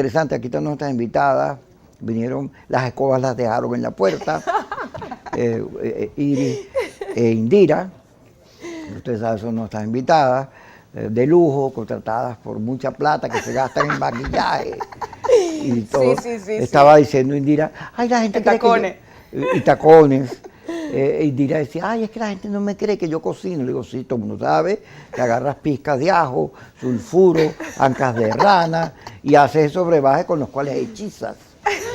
Interesante, aquí están nuestras invitadas, vinieron, las escobas las dejaron en la puerta, Iris e Indira, ustedes saben, son nuestras invitadas, de lujo, contratadas por mucha plata que se gastan en maquillaje y todo. Estaba diciendo Indira, ay, la gente cree tacones. que yo, y tacones. Indira decía, ay, es que la gente no me cree que yo cocino. Le digo, sí, todo el mundo sabe que agarras pizcas de ajo, sulfuro, ancas de rana y haces esos brebajes con los cuales hechizas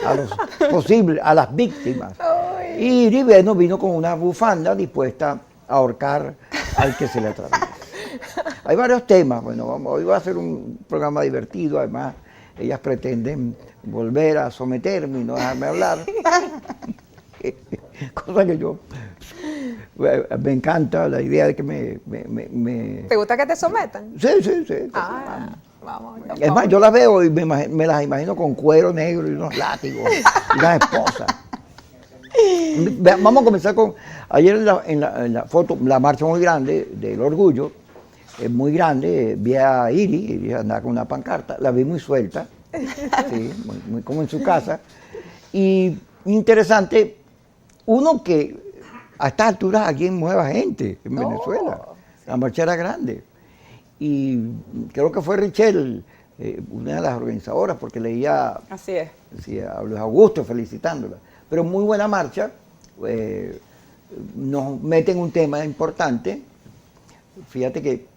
a las víctimas. Y Iris vino con una bufanda dispuesta a ahorcar al que se le atraviesa. Hay varios temas, bueno, hoy va a ser un programa divertido, además ellas pretenden volver a someterme y no dejarme hablar. Cosa que yo me encanta la idea de que me... ¿Te gusta que te sometan? Sí. Vamos. Es más, yo las veo y me las imagino con cuero negro y unos látigos y unas esposas. Vamos a comenzar con, ayer en la foto, la marcha muy grande del orgullo, muy grande, vi a Iris andaba con una pancarta, la vi muy suelta, sí, muy como en su casa, y interesante, uno que a estas alturas aquí mueva gente en Venezuela, la marcha era grande, y creo que fue Richelle, una de las organizadoras, porque leía Así es. A Luis Augusto felicitándola, pero muy buena marcha, nos meten un tema importante, fíjate que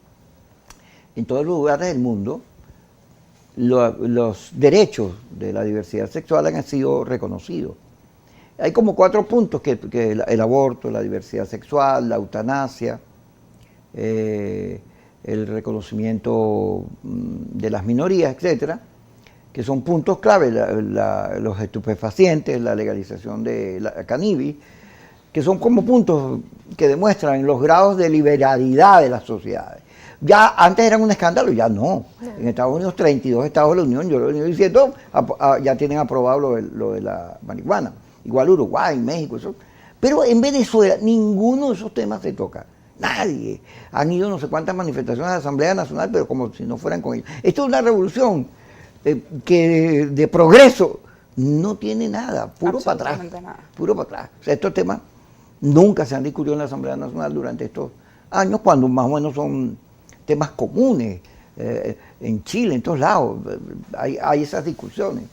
en todos los lugares del mundo los derechos de la diversidad sexual han sido reconocidos. Hay como 4 puntos, que el aborto, la diversidad sexual, la eutanasia, el reconocimiento de las minorías, etcétera, que son puntos clave, los estupefacientes, la legalización de la cannabis, que son como puntos que demuestran los grados de liberalidad de las sociedades. Ya antes eran un escándalo, ya no. En Estados Unidos, 32 estados de la Unión, yo lo venía diciendo, ya tienen aprobado lo de la marihuana. Igual Uruguay, México, eso. Pero en Venezuela ninguno de esos temas se toca. Nadie. Han ido no sé cuántas manifestaciones de la Asamblea Nacional, pero como si no fueran con ellos. Esto es una revolución que de progreso no tiene nada, puro para atrás. Puro para atrás. O sea, estos temas nunca se han discutido en la Asamblea Nacional durante estos años, cuando más o menos son temas comunes. En Chile, en todos lados, hay esas discusiones.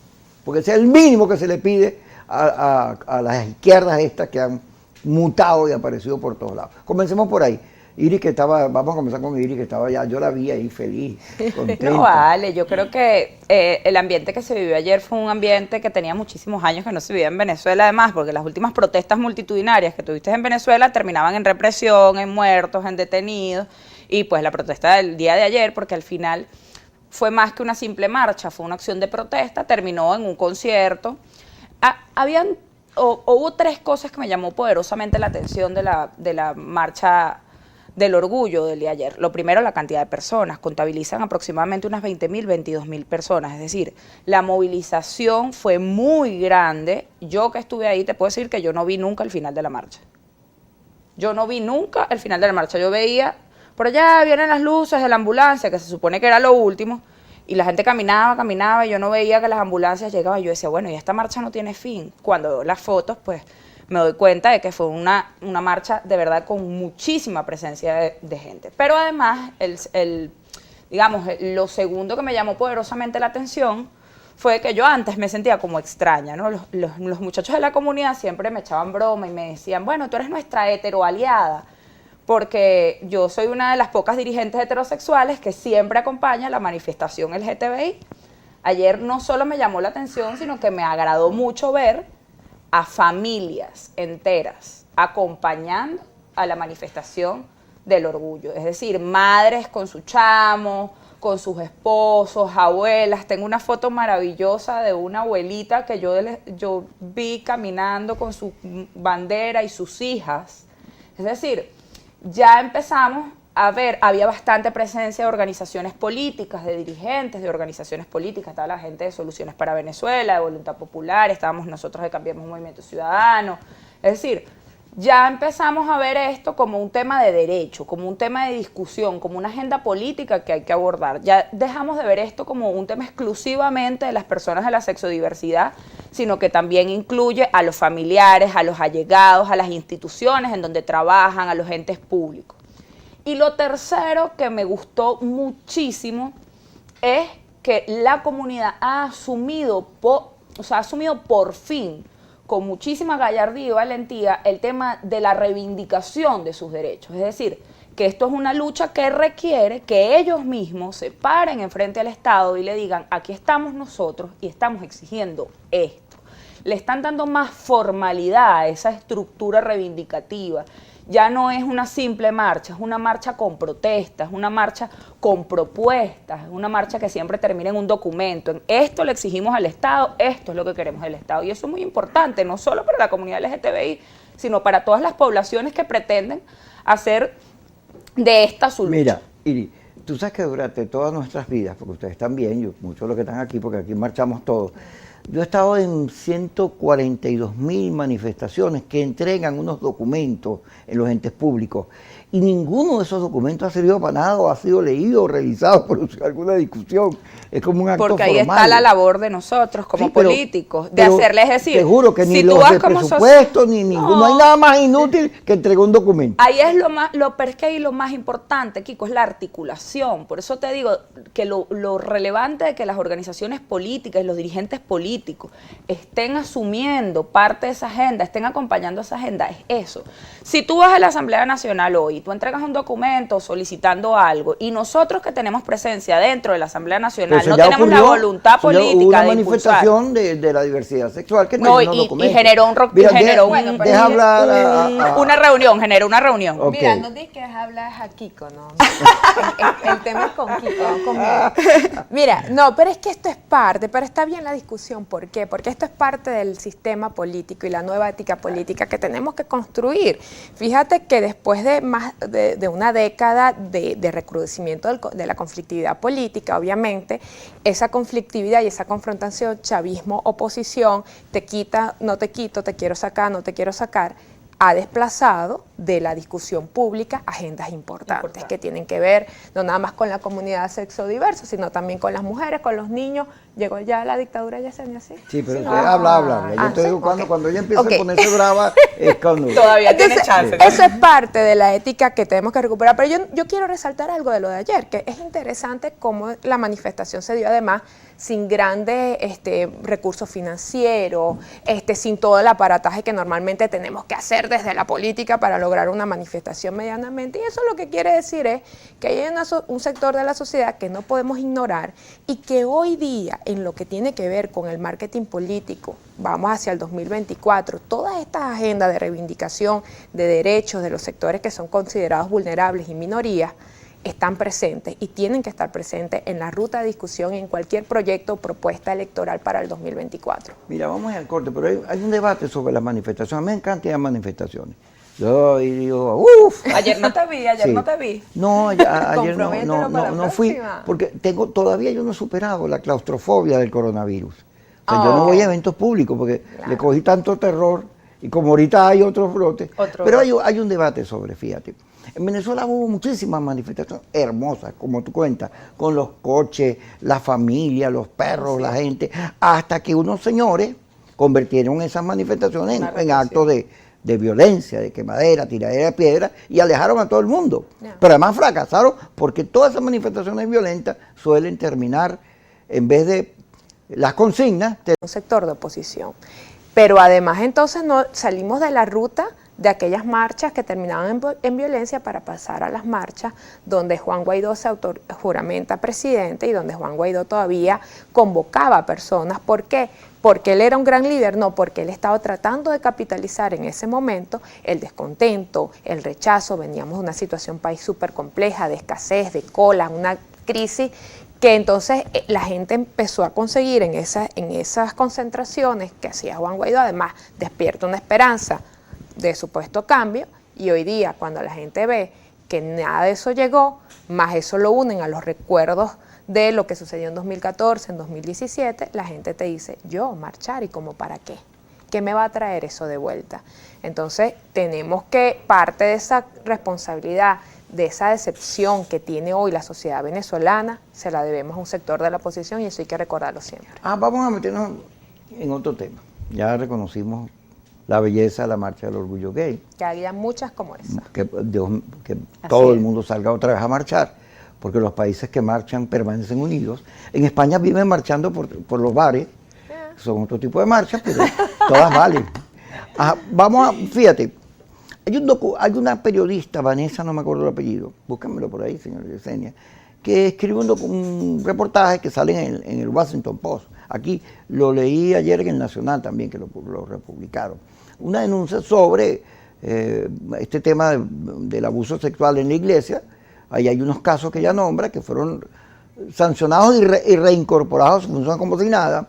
Porque ese es el mínimo que se le pide a las izquierdas estas que han mutado y aparecido por todos lados. Comencemos por ahí. Iris, que estaba, vamos a comenzar con Iris, que estaba ya, yo la vi ahí feliz, contenta. No vale, yo creo que el ambiente que se vivió ayer fue un ambiente que tenía muchísimos años que no se vivía en Venezuela, además, porque las últimas protestas multitudinarias que tuviste en Venezuela terminaban en represión, en muertos, en detenidos, y pues la protesta del día de ayer, porque al final fue más que una simple marcha, fue una acción de protesta, terminó en un concierto. Hubo 3 cosas que me llamó poderosamente la atención de la marcha del orgullo del día de ayer. Lo primero, la cantidad de personas. Contabilizan aproximadamente unas 20.000, 22.000 personas. Es decir, la movilización fue muy grande. Yo que estuve ahí te puedo decir que yo no vi nunca el final de la marcha. Yo no vi nunca el final de la marcha. Yo veía, por allá vienen las luces de la ambulancia, que se supone que era lo último, y la gente caminaba, y yo no veía que las ambulancias llegaban. Yo decía, bueno, y esta marcha no tiene fin. Cuando veo las fotos, pues me doy cuenta de que fue una marcha de verdad con muchísima presencia de gente. Pero además, digamos, lo segundo que me llamó poderosamente la atención fue que yo antes me sentía como extraña, ¿no? Los muchachos de la comunidad siempre me echaban broma y me decían, bueno, tú eres nuestra heteroaliada, porque yo soy una de las pocas dirigentes heterosexuales que siempre acompaña la manifestación LGTBI. Ayer no solo me llamó la atención, sino que me agradó mucho ver a familias enteras acompañando a la manifestación del orgullo. Es decir, madres con su chamo, con sus esposos, abuelas. Tengo una foto maravillosa de una abuelita que yo vi caminando con su bandera y sus hijas. Es decir, ya empezamos a ver, había bastante presencia de organizaciones políticas, de dirigentes de organizaciones políticas, estaba la gente de Soluciones para Venezuela, de Voluntad Popular, estábamos nosotros de Cambiemos Movimiento Ciudadano, es decir, ya empezamos a ver esto como un tema de derecho, como un tema de discusión, como una agenda política que hay que abordar. Ya dejamos de ver esto como un tema exclusivamente de las personas de la sexodiversidad, sino que también incluye a los familiares, a los allegados, a las instituciones en donde trabajan, a los entes públicos. Y lo tercero que me gustó muchísimo es que la comunidad ha asumido por fin, con muchísima gallardía y valentía, el tema de la reivindicación de sus derechos. Es decir, que esto es una lucha que requiere que ellos mismos se paren enfrente al Estado y le digan, aquí estamos nosotros y estamos exigiendo esto. Le están dando más formalidad a esa estructura reivindicativa. Ya no es una simple marcha, es una marcha con protestas, una marcha con propuestas, es una marcha que siempre termina en un documento. En esto le exigimos al Estado, esto es lo que queremos del Estado. Y eso es muy importante, no solo para la comunidad LGTBI, sino para todas las poblaciones que pretenden hacer de esta su lucha. Mira, Iri, tú sabes que durante todas nuestras vidas, porque ustedes también, muchos de los que están aquí, porque aquí marchamos todos, yo he estado en 142.000 manifestaciones que entregan unos documentos en los entes públicos y ninguno de esos documentos ha servido para nada o ha sido leído o revisado por alguna discusión. Es como un acto porque ahí formal. está la labor de nosotros como políticos, de hacerles decir. Te juro que ni si los tú vas de como presupuesto, ni ninguno, no hay nada más inútil que entregar un documento. Ahí es pero es que ahí lo más importante, Kiko, es la articulación. Por eso te digo que lo relevante de que las organizaciones políticas y los dirigentes políticos estén asumiendo parte de esa agenda, estén acompañando esa agenda, es eso. Si tú vas a la Asamblea Nacional hoy, tú entregas un documento solicitando algo y nosotros que tenemos presencia dentro de la Asamblea Nacional no tenemos la voluntad política hubo una de manifestación de la diversidad sexual que no, y generó una reunión, generó una reunión. Okay. Mira, no tienes que hablar a Kiko, ¿no? el tema es con Kiko, no conmigo. Mira, no, pero es que esto es parte, pero está bien la discusión. ¿Por qué? Porque esto es parte del sistema político y la nueva ética política que tenemos que construir. Fíjate que después de más de una década de recrudecimiento de la conflictividad política, obviamente, esa conflictividad y esa confrontación, chavismo-oposición, te quita, no te quito, te quiero sacar, no te quiero sacar, ha desplazado de la discusión pública agendas importantes que tienen que ver no nada más con la comunidad sexodiversa, sino también con las mujeres, con los niños. Llegó ya la dictadura Yesenia, ¿sí? Sí, pero sí, habla. Yo te digo, cuando ella empieza a ponerse brava, es cuando... Todavía tiene chance. Eso es parte de la ética que tenemos que recuperar. Pero yo quiero resaltar algo de lo de ayer, que es interesante cómo la manifestación se dio además sin grandes recursos financieros, sin todo el aparataje que normalmente tenemos que hacer desde la política para lograr una manifestación medianamente. Y eso lo que quiere decir es que hay un sector de la sociedad que no podemos ignorar y que hoy día, en lo que tiene que ver con el marketing político, vamos hacia el 2024, todas estas agendas de reivindicación de derechos de los sectores que son considerados vulnerables y minorías, están presentes y tienen que estar presentes en la ruta de discusión en cualquier proyecto o propuesta electoral para el 2024. Mira, vamos al corte, pero hay un debate sobre las manifestaciones. A mí me encantan las manifestaciones. Yo digo, uff. Ayer no te vi. No, ayer no fui, porque todavía yo no he superado la claustrofobia del coronavirus. O sea, yo no voy a eventos públicos porque le cogí tanto terror y como ahorita hay otros brotes. Pero hay un debate sobre, fíjate. En Venezuela hubo muchísimas manifestaciones hermosas, como tú cuentas, con los coches, la familia, los perros, la gente, hasta que unos señores convirtieron esas manifestaciones en actos de violencia, de quemadera, tiradera de piedra, y alejaron a todo el mundo. Pero además fracasaron porque todas esas manifestaciones violentas suelen terminar, en vez de las consignas... Un sector de oposición. Pero además entonces no salimos de la ruta de aquellas marchas que terminaban en violencia para pasar a las marchas donde Juan Guaidó se juramenta presidente y donde Juan Guaidó todavía convocaba a personas. ¿Por qué? ¿Porque él era un gran líder? No, porque él estaba tratando de capitalizar en ese momento el descontento, el rechazo. Veníamos de una situación país súper compleja, de escasez, de cola, una crisis que entonces la gente empezó a conseguir en esas concentraciones que hacía Juan Guaidó. Además, despierta una esperanza de supuesto cambio, y hoy día cuando la gente ve que nada de eso llegó, más eso lo unen a los recuerdos de lo que sucedió en 2014, en 2017, la gente te dice, yo marchar, ¿y cómo para qué? ¿qué me va a traer eso de vuelta? Entonces, tenemos que, parte de esa responsabilidad, de esa decepción que tiene hoy la sociedad venezolana, se la debemos a un sector de la oposición y eso hay que recordarlo siempre. Vamos a meternos en otro tema. Ya reconocimos la belleza de la marcha del orgullo gay. Que haya muchas como esa. Que todo el mundo salga otra vez a marchar, porque los países que marchan permanecen unidos. En España viven marchando por los bares, son otro tipo de marchas, pero todas valen. Fíjate, hay una periodista, Vanessa, no me acuerdo el apellido, búscamelo por ahí, señor Yesenia, que escribe un reportaje que sale en el Washington Post. Aquí lo leí ayer en el Nacional también, que lo republicaron. Una denuncia sobre este tema del abuso sexual en la iglesia. Ahí hay unos casos que ella nombra que fueron sancionados y reincorporados, funcionan como si nada.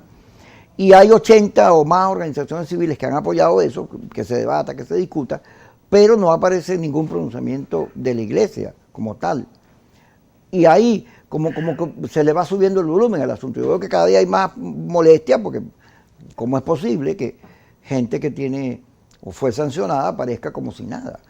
Y hay 80 o más organizaciones civiles que han apoyado eso, que se debata, que se discuta, pero no aparece ningún pronunciamiento de la iglesia como tal. Y ahí como que se le va subiendo el volumen al asunto. Yo veo que cada día hay más molestia, porque ¿cómo es posible que gente que tiene o fue sancionada aparezca como si nada?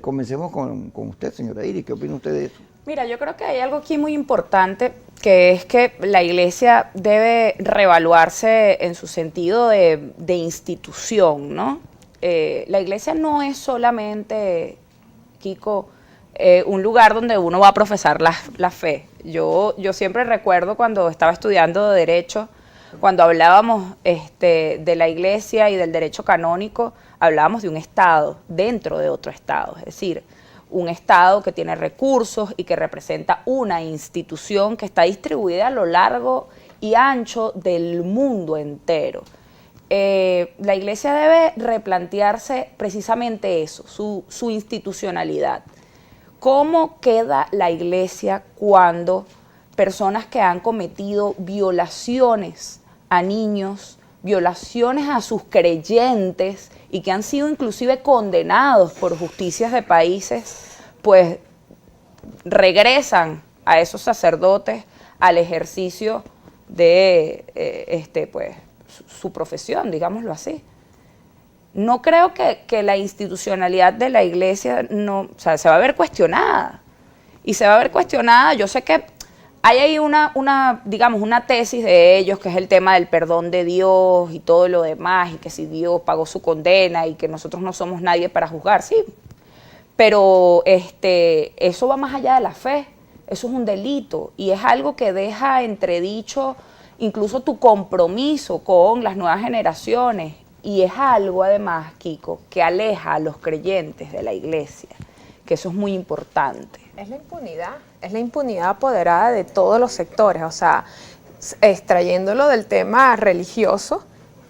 Comencemos con usted, señora Iris. ¿Qué opina usted de eso? Mira, yo creo que hay algo aquí muy importante, que es que la iglesia debe reevaluarse en su sentido de institución, ¿no? La iglesia no es solamente, Kiko, un lugar donde uno va a profesar la fe. Yo siempre recuerdo cuando estaba estudiando Derecho, cuando hablábamos de la iglesia y del derecho canónico, hablábamos de un Estado dentro de otro Estado, es decir, un Estado que tiene recursos y que representa una institución que está distribuida a lo largo y ancho del mundo entero. La iglesia debe replantearse precisamente eso, su institucionalidad. ¿Cómo queda la iglesia cuando personas que han cometido violaciones a niños, violaciones a sus creyentes y que han sido inclusive condenados por justicias de países, pues regresan a esos sacerdotes al ejercicio de pues su profesión, digámoslo así? No creo que la institucionalidad de la iglesia se va a ver cuestionada. Y se va a ver cuestionada, yo sé que hay ahí digamos, una tesis de ellos, que es el tema del perdón de Dios y todo lo demás, y que si Dios pagó su condena y que nosotros no somos nadie para juzgar, sí. Pero eso va más allá de la fe, eso es un delito y es algo que deja entredicho incluso tu compromiso con las nuevas generaciones. Y es algo, además, Kiko, que aleja a los creyentes de la iglesia, que eso es muy importante. Es la impunidad apoderada de todos los sectores, o sea, extrayéndolo del tema religioso,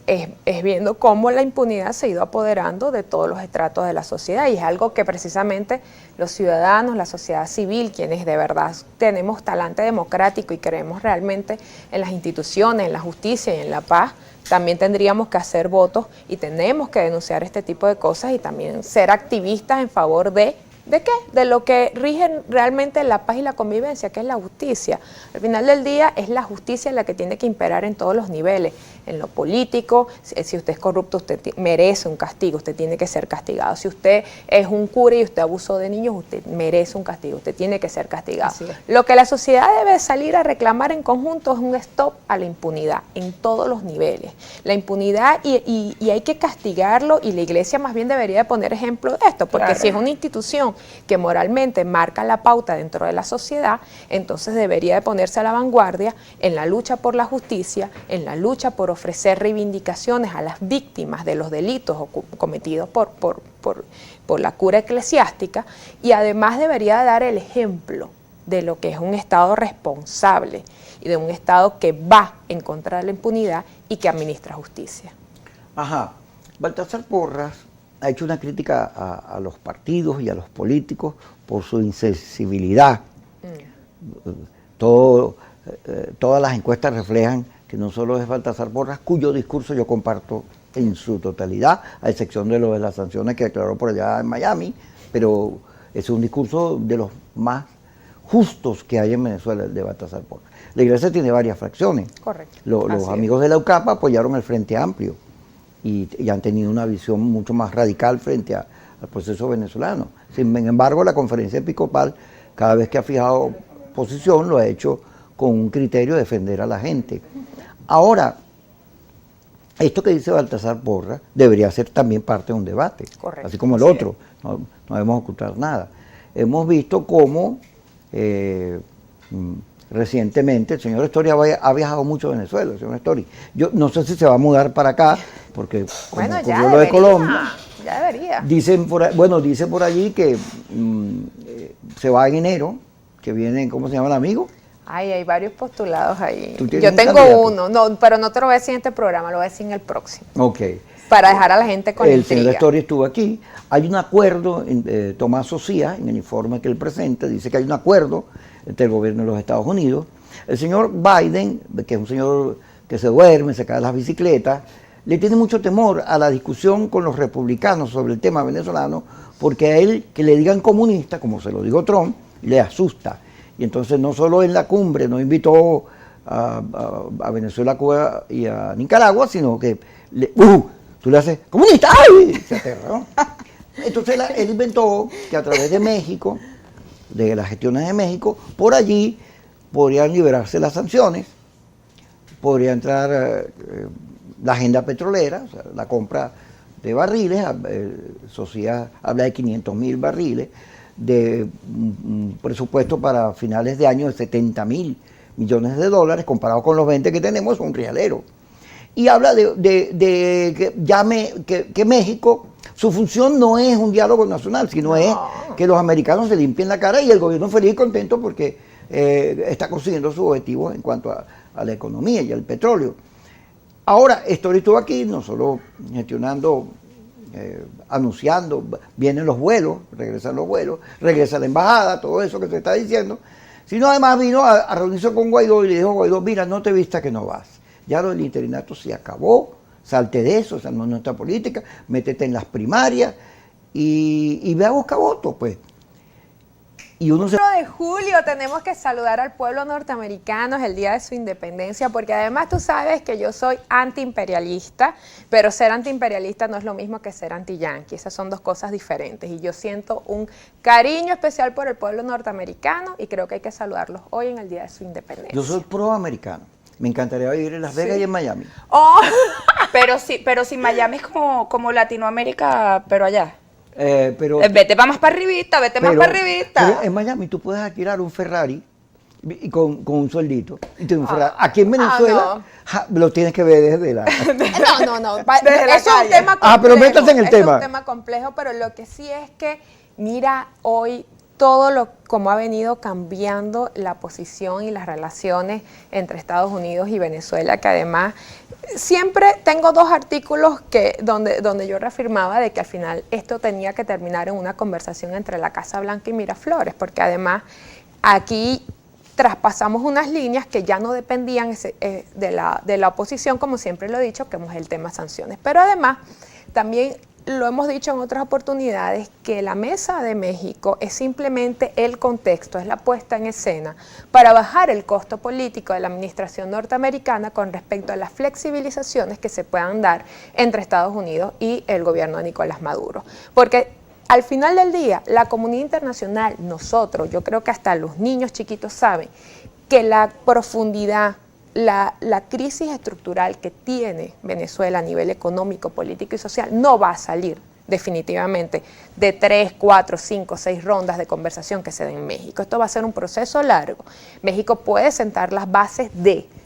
es viendo cómo la impunidad se ha ido apoderando de todos los estratos de la sociedad, y es algo que precisamente los ciudadanos, la sociedad civil, quienes de verdad tenemos talante democrático y creemos realmente en las instituciones, en la justicia y en la paz, también tendríamos que hacer votos y tenemos que denunciar este tipo de cosas y también ser activistas en favor ¿de qué? De lo que rige realmente la paz y la convivencia, que es la justicia. Al final del día es la justicia la que tiene que imperar en todos los niveles, en lo político. Si usted es corrupto, usted merece un castigo, usted tiene que ser castigado. Si usted es un cura y usted abusó de niños, usted merece un castigo, usted tiene que ser castigado. Lo que la sociedad debe salir a reclamar en conjunto es un stop a la impunidad en todos los niveles. La impunidad y hay que castigarlo, y la iglesia más bien debería de poner ejemplo de esto, porque si es una institución que moralmente marca la pauta dentro de la sociedad, entonces debería de ponerse a la vanguardia en la lucha por la justicia, en la lucha por ofrecer reivindicaciones a las víctimas de los delitos cometidos por la cura eclesiástica, y además debería dar el ejemplo de lo que es un Estado responsable y de un Estado que va en contra de la impunidad y que administra justicia. Baltasar Porras ha hecho una crítica a los partidos y a los políticos por su insensibilidad. Todas las encuestas reflejan que no solo es Baltasar Porras, cuyo discurso yo comparto en su totalidad, a excepción de lo de las sanciones que declaró por allá en Miami, pero es un discurso de los más justos que hay en Venezuela, el de Baltasar Porras. La iglesia tiene varias fracciones. Correcto. Los amigos de la UCAP apoyaron el Frente Amplio. y han tenido una visión mucho más radical frente al proceso venezolano. Sin embargo, la conferencia episcopal, cada vez que ha fijado posición, lo ha hecho con un criterio de defender a la gente. Ahora, esto que dice Baltasar Porras debería ser también parte de un debate, correcto, así como el otro, no debemos ocultar nada. Hemos visto cómo recientemente el señor Story ha viajado mucho a Venezuela, el señor Story. Yo no sé si se va a mudar para acá, porque bueno, como ya ocurrió lo de Colombia. Ya debería. Dicen dice por allí que se va en enero, que viene, ¿cómo se llama el amigo? Ay, hay varios postulados ahí. ¿Tú tienes Yo un tengo candidato? uno, no, pero no te lo voy a decir en este programa, lo voy a decir en el próximo. Ok. Para dejar a la gente con El señor intriga. Story estuvo aquí. Hay un acuerdo, Tomás Ocía, en el informe que él presenta, dice que hay un acuerdo entre el gobierno de los Estados Unidos. El señor Biden, que es un señor que se duerme, se cae de las bicicletas, le tiene mucho temor a la discusión con los republicanos sobre el tema venezolano, porque a él que le digan comunista, como se lo dijo Trump, le asusta. Y entonces no solo en la cumbre no invitó a Venezuela, Cuba y a Nicaragua, sino que tú le haces comunista, ¡ay! Se aterra, ¿no? Entonces él inventó que a través de México, de las gestiones de México, por allí podrían liberarse las sanciones, podría entrar la agenda petrolera, o sea, la compra de barriles, Sociedad habla de 500.000 barriles, de un presupuesto para finales de año de 70.000 millones de dólares, comparado con los 20 que tenemos, es un rialero. Y habla que México, su función no es un diálogo nacional, sino es que los americanos se limpien la cara y el gobierno feliz y contento porque está consiguiendo sus objetivos en cuanto a la economía y al petróleo. Ahora, Story estuvo aquí, no solo gestionando, anunciando, vienen los vuelos, regresa la embajada, todo eso que se está diciendo, sino además vino a reunirse con Guaidó y le dijo a Guaidó, mira, no te vistas que no vas. Ya lo del interinato se acabó, salte de eso, esa no es nuestra política, métete en las primarias y ve a buscar votos, pues. Y uno se... 1 de julio tenemos que saludar al pueblo norteamericano, es el día de su independencia, porque además tú sabes que yo soy antiimperialista, pero ser antiimperialista no es lo mismo que ser anti-yanqui, esas son dos cosas diferentes y yo siento un cariño especial por el pueblo norteamericano y creo que hay que saludarlos hoy en el día de su independencia. Yo soy pro-americano, me encantaría vivir en Las Vegas y en Miami. Oh. Pero si Miami es como Latinoamérica, pero allá. Vete más para arribita, más para arribita. Pero en Miami tú puedes alquilar un Ferrari y con un sueldito. Y un Ferrari. Aquí en Venezuela lo tienes que ver desde la... No. Desde la Eso es un calle. tema complejo. Pero métase en el tema. Es un tema complejo, pero lo que sí es que, mira, hoy todo cómo ha venido cambiando la posición y las relaciones entre Estados Unidos y Venezuela, que además siempre tengo dos artículos donde yo reafirmaba de que al final esto tenía que terminar en una conversación entre la Casa Blanca y Miraflores, porque además aquí traspasamos unas líneas que ya no dependían de la oposición, como siempre lo he dicho, que es el tema sanciones. Pero además también lo hemos dicho en otras oportunidades, que la Mesa de México es simplemente el contexto, es la puesta en escena para bajar el costo político de la administración norteamericana con respecto a las flexibilizaciones que se puedan dar entre Estados Unidos y el gobierno de Nicolás Maduro. Porque al final del día, la comunidad internacional, nosotros, yo creo que hasta los niños chiquitos saben que la profundidad, la crisis estructural que tiene Venezuela a nivel económico, político y social no va a salir definitivamente de 3, 4, 5, 6 rondas de conversación que se den en México. Esto va a ser un proceso largo. México puede sentar las bases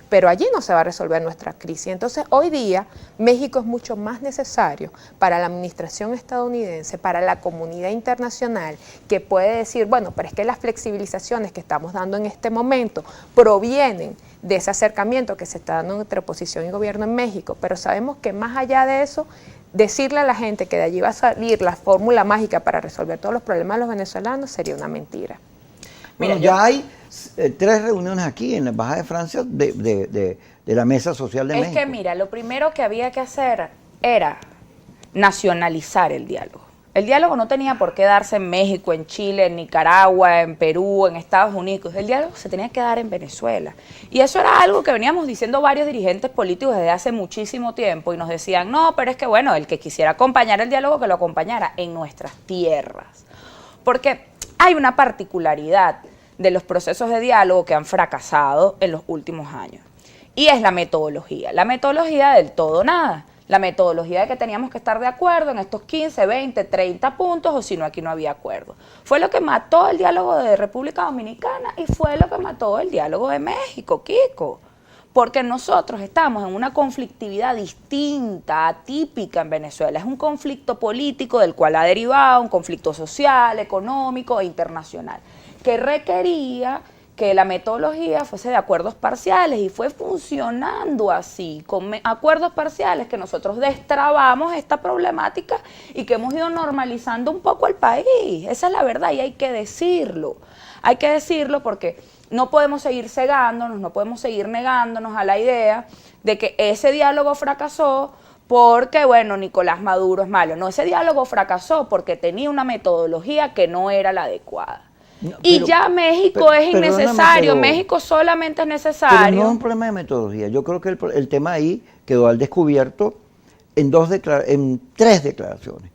pero allí no se va a resolver nuestra crisis. Entonces, hoy día, México es mucho más necesario para la administración estadounidense, para la comunidad internacional, que puede decir, bueno, pero es que las flexibilizaciones que estamos dando en este momento provienen de ese acercamiento que se está dando entre oposición y gobierno en México, pero sabemos que más allá de eso, decirle a la gente que de allí va a salir la fórmula mágica para resolver todos los problemas de los venezolanos sería una mentira. Bueno, ya hay 3 reuniones aquí en la Embajada de Francia de la Mesa Social de México. Es que mira, lo primero que había que hacer era nacionalizar el diálogo. El diálogo no tenía por qué darse en México, en Chile, en Nicaragua, en Perú, en Estados Unidos. El diálogo se tenía que dar en Venezuela. Y eso era algo que veníamos diciendo varios dirigentes políticos desde hace muchísimo tiempo y nos decían, no, pero es que bueno, el que quisiera acompañar el diálogo, que lo acompañara en nuestras tierras. Porque hay una particularidad de los procesos de diálogo que han fracasado en los últimos años. Y es la metodología del todo o nada. La metodología de que teníamos que estar de acuerdo en estos 15, 20, 30 puntos, o si no, aquí no había acuerdo. Fue lo que mató el diálogo de República Dominicana y fue lo que mató el diálogo de México, Kiko. Porque nosotros estamos en una conflictividad distinta, atípica en Venezuela. Es un conflicto político del cual ha derivado un conflicto social, económico e internacional, que requería que la metodología fuese de acuerdos parciales y fue funcionando así, con acuerdos parciales que nosotros destrabamos esta problemática y que hemos ido normalizando un poco el país. Esa es la verdad y hay que decirlo. Hay que decirlo porque no podemos seguir cegándonos, no podemos seguir negándonos a la idea de que ese diálogo fracasó porque, bueno, Nicolás Maduro es malo. No, ese diálogo fracasó porque tenía una metodología que no era la adecuada. No, y ya México es innecesario, México solamente es necesario. Pero no es un problema de metodología. Yo creo que el tema ahí quedó al descubierto en tres declaraciones.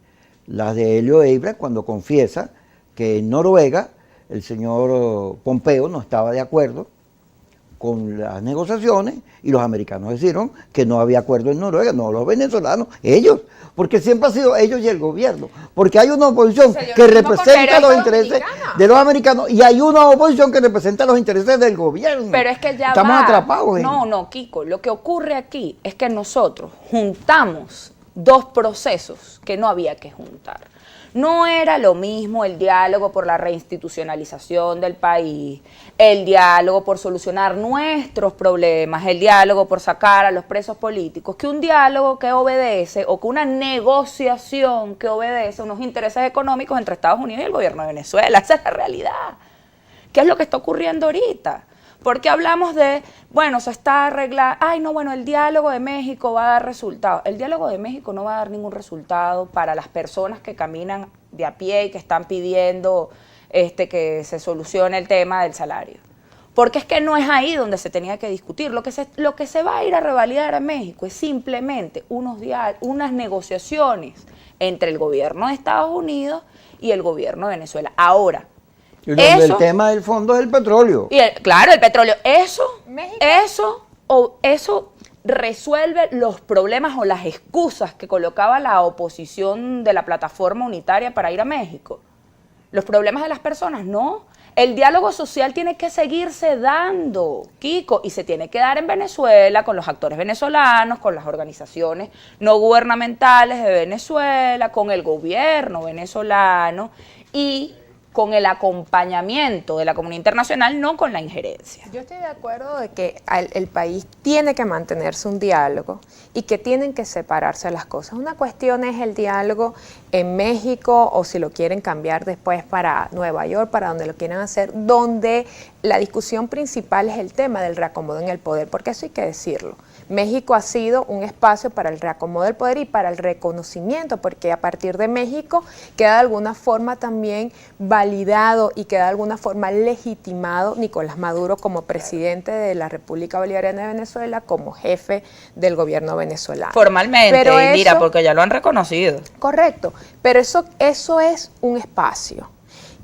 La de Helio Eibra, cuando confiesa que en Noruega el señor Pompeo no estaba de acuerdo con las negociaciones y los americanos decidieron que no había acuerdo en Noruega, no los venezolanos, ellos, porque siempre ha sido ellos y el gobierno, porque hay una oposición que representa los intereses de los americanos y hay una oposición que representa los intereses del gobierno. Pero es que ya estamos atrapados. No, Kiko, lo que ocurre aquí es que nosotros juntamos dos procesos que no había que juntar. No era lo mismo el diálogo por la reinstitucionalización del país, el diálogo por solucionar nuestros problemas, el diálogo por sacar a los presos políticos, que un diálogo que obedece o que una negociación que obedece a unos intereses económicos entre Estados Unidos y el gobierno de Venezuela. Esa es la realidad. ¿Qué es lo que está ocurriendo ahorita? Porque hablamos de, bueno, se está arreglando, ay no, bueno, el diálogo de México va a dar resultados. El diálogo de México no va a dar ningún resultado para las personas que caminan de a pie y que están pidiendo que se solucione el tema del salario. Porque es que no es ahí donde se tenía que discutir. Lo que se va a ir a revalidar en México es simplemente unas negociaciones entre el gobierno de Estados Unidos y el gobierno de Venezuela. Ahora, el tema del fondo es el petróleo. Claro, el petróleo. Eso resuelve los problemas o las excusas que colocaba la oposición de la plataforma unitaria para ir a México. Los problemas de las personas, no. El diálogo social tiene que seguirse dando, Kiko, y se tiene que dar en Venezuela con los actores venezolanos, con las organizaciones no gubernamentales de Venezuela, con el gobierno venezolano y con el acompañamiento de la comunidad internacional, no con la injerencia. Yo estoy de acuerdo de que el país tiene que mantenerse un diálogo y que tienen que separarse las cosas. Una cuestión es el diálogo en México o si lo quieren cambiar después para Nueva York, para donde lo quieran hacer, donde la discusión principal es el tema del reacomodo en el poder, porque eso hay que decirlo. México ha sido un espacio para el reacomodo del poder y para el reconocimiento, porque a partir de México queda de alguna forma también validado y queda de alguna forma legitimado Nicolás Maduro como presidente de la República Bolivariana de Venezuela, como jefe del gobierno venezolano. Formalmente, mira, porque ya lo han reconocido. Correcto, pero eso es un espacio.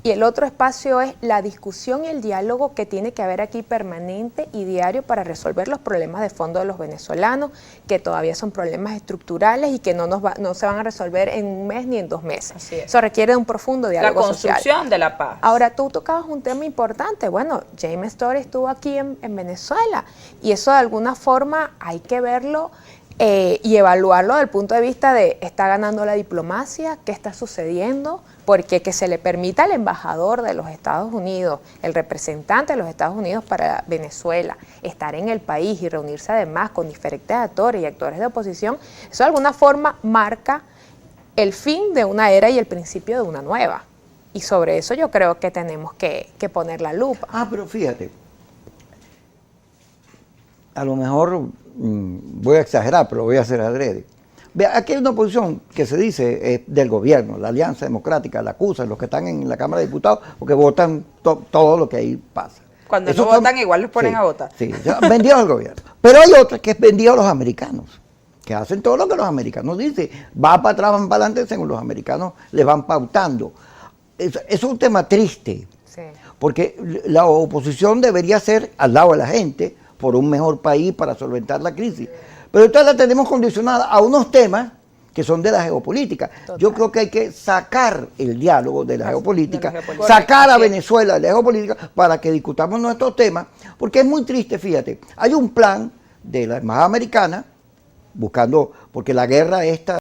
Y el otro espacio es la discusión y el diálogo que tiene que haber aquí permanente y diario para resolver los problemas de fondo de los venezolanos, que todavía son problemas estructurales y que no se van a resolver en un mes ni en 2 meses. Así es. Eso requiere de un profundo diálogo social. La construcción de la paz. Ahora, tú tocabas un tema importante. Bueno, James Story estuvo aquí en Venezuela y eso de alguna forma hay que verlo y evaluarlo desde el punto de vista de ¿está ganando la diplomacia? ¿Qué está sucediendo? Porque que se le permita al embajador de los Estados Unidos, el representante de los Estados Unidos para Venezuela, estar en el país y reunirse además con diferentes actores y actores de oposición, eso de alguna forma marca el fin de una era y el principio de una nueva. Y sobre eso yo creo que tenemos que poner la lupa. Pero fíjate, a lo mejor voy a exagerar, pero voy a hacer adrede. Vea, aquí hay una oposición que se dice del gobierno, la Alianza Democrática, la acusan los que están en la Cámara de Diputados porque votan todo lo que ahí pasa. Cuando Eso no votan, igual los ponen a votar. Sí, vendidos al gobierno. Pero hay otra que es vendido a los americanos, que hacen todo lo que los americanos dicen. Va para atrás, van para adelante, según los americanos les van pautando. Eso es un tema triste, Sí. porque la oposición debería ser al lado de la gente, por un mejor país para solventar la crisis. Pero entonces la tenemos condicionada a unos temas que son de la geopolítica. Total. Yo creo que hay que sacar el diálogo de la geopolítica, de la geopolítica. sacar a Correcto, sí. Venezuela de la geopolítica para que discutamos nuestros temas, porque es muy triste, fíjate, hay un plan de la Embajada Americana buscando, porque la guerra esta